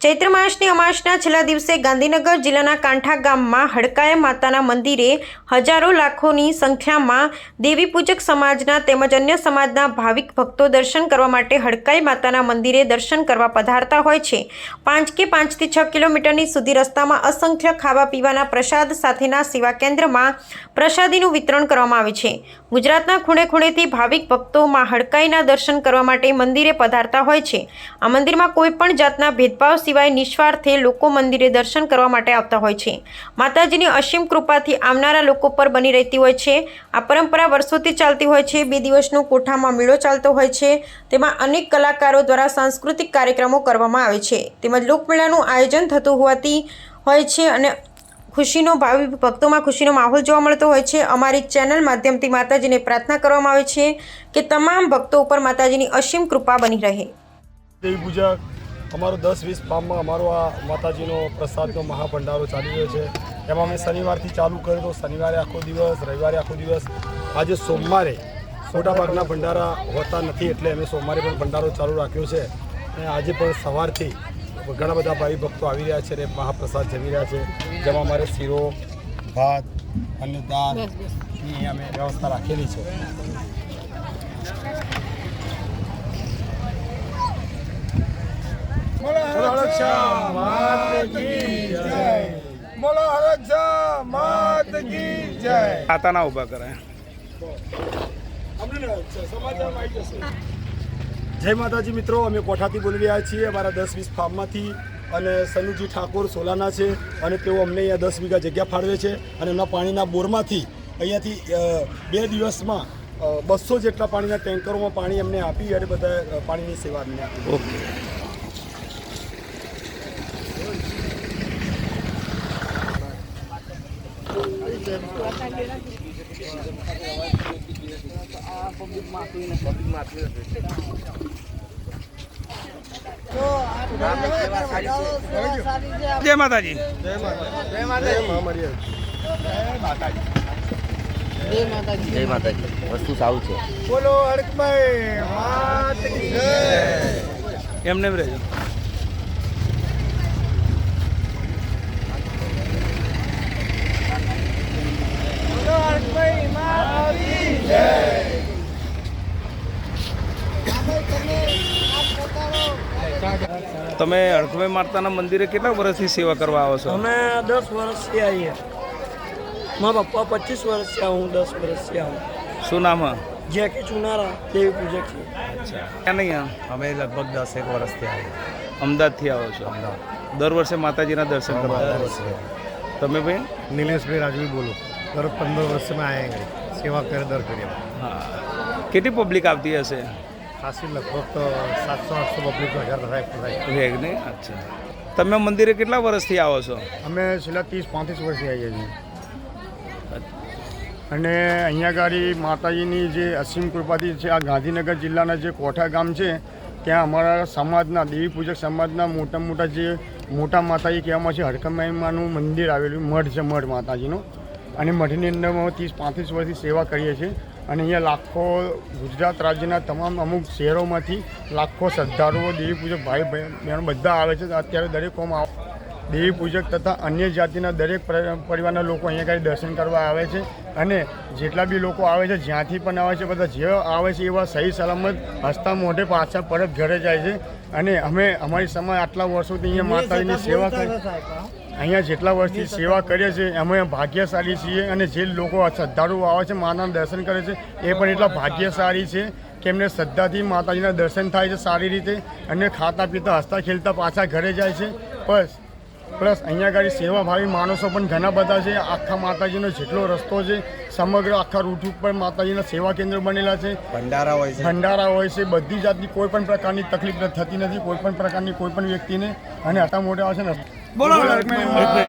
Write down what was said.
ચૈત્ર માસની અમાસના છેલ્લા દિવસે ગાંધીનગર જિલ્લાના કાંઠા ગામમાં હડકાયા માતાના મંદિરે હજારો લાખોની સંખ્યામાં દેવી પૂજક સમાજના તેમજ અન્ય સમાજના ભાવિક ભક્તો દર્શન કરવા માટે હડકાઈ માતાના મંદિરે દર્શન કરવા પધારતા હોય છે। 5 થી 6 કિલોમીટરની સુધી રસ્તામાં અસંખ્ય ખાવા પીવાના પ્રસાદ સાથેના સેવા કેન્દ્રમાં પ્રસાદીનું વિતરણ કરવામાં આવે છે। ગુજરાતના ખૂણે ખૂણેથી ભાવિક ભક્તો માં હડકાઈના દર્શન કરવા માટે મંદિરે પધારતા હોય છે। આ મંદિરમાં કોઈ પણ જાતના ભેદભાવ સિવાય નિસ્વાર્થે લોકો મંદિરે દર્શન કરવા માટે આવતા હોય છે। માતાજીની અસીમ કૃપાથી આવનારા લોકો પર બની રહેતી હોય છે। આ પરંપરા વર્ષોથી ચાલતી હોય છે। 2 દિવસનો કોઠામાં મેળો ચાલતો હોય છે। તેમાં અનેક કલાકારો દ્વારા સાંસ્કૃતિક કાર્યક્રમો કરવામાં આવે છે તેમજ લોકમેળાનું આયોજન થતું હોવાથી હોય છે અને ખુશીનો ભાવિ ભક્તોમાં ખુશીનો માહોલ જોવા મળતો હોય છે। અમારી ચેનલ માધ્યમથી માતાજીને પ્રાર્થના કરવામાં આવે છે કે તમામ ભક્તો ઉપર માતાજીની અસીમ કૃપા બની રહે। દેવી પૂજક અમારો 10-20 ફાર્મમાં અમારો આ માતાજીનો પ્રસાદનો મહાભંડારો ચાલી રહ્યો છે। એમાં અમે શનિવારથી ચાલુ કર્યો તો શનિવારે આખો દિવસ, રવિવારે આખો દિવસ, આજે સોમવારે મોટાભાગના ભંડારા હોતા નથી એટલે અમે સોમવારે પણ ભંડારો ચાલુ રાખ્યો છે। અને આજે પણ સવારથી ઘણા બધા ભાવિ ભક્તો આવી રહ્યા છે અને મહાપ્રસાદ જમી રહ્યા છે, જેમાં અમારે શીરો, ભાત અને દાળની અમે વ્યવસ્થા રાખેલી છે। આતાના ઉભા કરે। જય માતાજી મિત્રો, અમે કોઠાથી બોલી રહ્યા છીએ અમારા 10-20 ફાર્મમાંથી અને સનુજી ઠાકોર સોલાના છે અને તેઓ અમને અહીંયા 10 વીઘા જગ્યા ફાળવે છે અને એમના પાણીના બોરમાંથી અહીંયાથી 2 દિવસમાં 200 જેટલા પાણીના ટેન્કરોમાં પાણી અમને આપી અને બધા પાણીની સેવા અમને આપી। ઓકે, જય માતાજી। જય માતાજી। વસ્તુ સારું છે। બોલો હડકભાઈ માત કી જય। એમને રહેજો। બોલો હડકભાઈ માત કી જય। તમે હડકભાઈ માતાના મંદિરે કેટલા વર્ષથી સેવા કરવા આવો છો? અમે 10 વર્ષથી આવીએ। મારા પપ્પા 25 વર્ષથી આવું, હું 10 વર્ષથી આવું। શું નામ? જેકે ચુનારા દેવી પૂજક છે। અચ્છા, ક્યાં નહીં? અમે લગભગ 10 વર્ષથી આવીએ। અમદાવાદથી આવો છો? દર વર્ષે માતાજીના દર્શન કરવા આવો છો? તમે ભાઈ? नीलेश राजवी बोलो। दर 15 वर्ष में आएंगे, सेवा कर दर करिए। હા, કેટલી પબ્લિક આવતી હશે? खासी लगभग तो 700-800 पब्लिक का हजार रहा રેગ નહીં? અચ્છા, તમે મંદિરે કેટલા વર્ષથી આવો છો? અમે છેલ્લા 30-35 વર્ષથી આવીએ છીએ અને અહીંયા ગાડી માતાજીની જે અસીમ કૃપાથી છે આ ગાંધીનગર જિલ્લાના જે કોઠા ગામ છે ત્યાં અમારા સમાજના દેવી પૂજક સમાજના મોટા જે મોટા માતાજી કહેવામાં છે હડકમાઈમાનું મંદિર આવેલું, મઠ છે, મઠ માતાજીનો, અને મઠની અંદર 30-35 વર્ષથી સેવા કરીએ છીએ અને અહીંયા લાખો ગુજરાત રાજ્યના તમામ અમુક શહેરોમાંથી લાખો શ્રદ્ધાળુઓ દેવી પૂજક ભાઈ બહેનો બધા આવે છે। અત્યારે દરેક કોમ દેવી પૂજક તથા અન્ય જાતિના દરેક પરિવારના લોકો અહીંયા આગળ દર્શન કરવા આવે છે અને જેટલા બી લોકો આવે છે, જ્યાંથી પણ આવે છે, બધા જે આવે છે એવા સહી સલામત હસતા મોઢે પાછા પરત ઘરે જાય છે। અને અમે અમારી સમાજ આટલા વર્ષોથી અહીંયા માતાજીની સેવા કરી, અહીંયા જેટલા વર્ષથી સેવા કરીએ છીએ અમે ભાગ્યશાળી છીએ અને જે લોકો શ્રદ્ધાળુઓ આવે છે, માના દર્શન કરે છે, એ પણ એટલા ભાગ્યશાળી છે કે એમને શ્રદ્ધાથી માતાજીના દર્શન થાય છે સારી રીતે અને ખાતા પીતા હસતા ખેલતા પાછા ઘરે જાય છે। પ્લસ અહીંયા આગળ સેવાભાવી માણસો પણ ઘણા બધા છે। આખા માતાજીનો જેટલો રસ્તો છે સમગ્ર આખા રૂટ ઉપર માતાજીના સેવા કેન્દ્ર બનેલા છે, ભંડારા હોય છે, બધી જાતની કોઈ પણ પ્રકારની તકલીફ થતી નથી કોઈ પણ પ્રકારની કોઈ પણ વ્યક્તિને અને આટલા મોટા આવે છે ને। બોલો।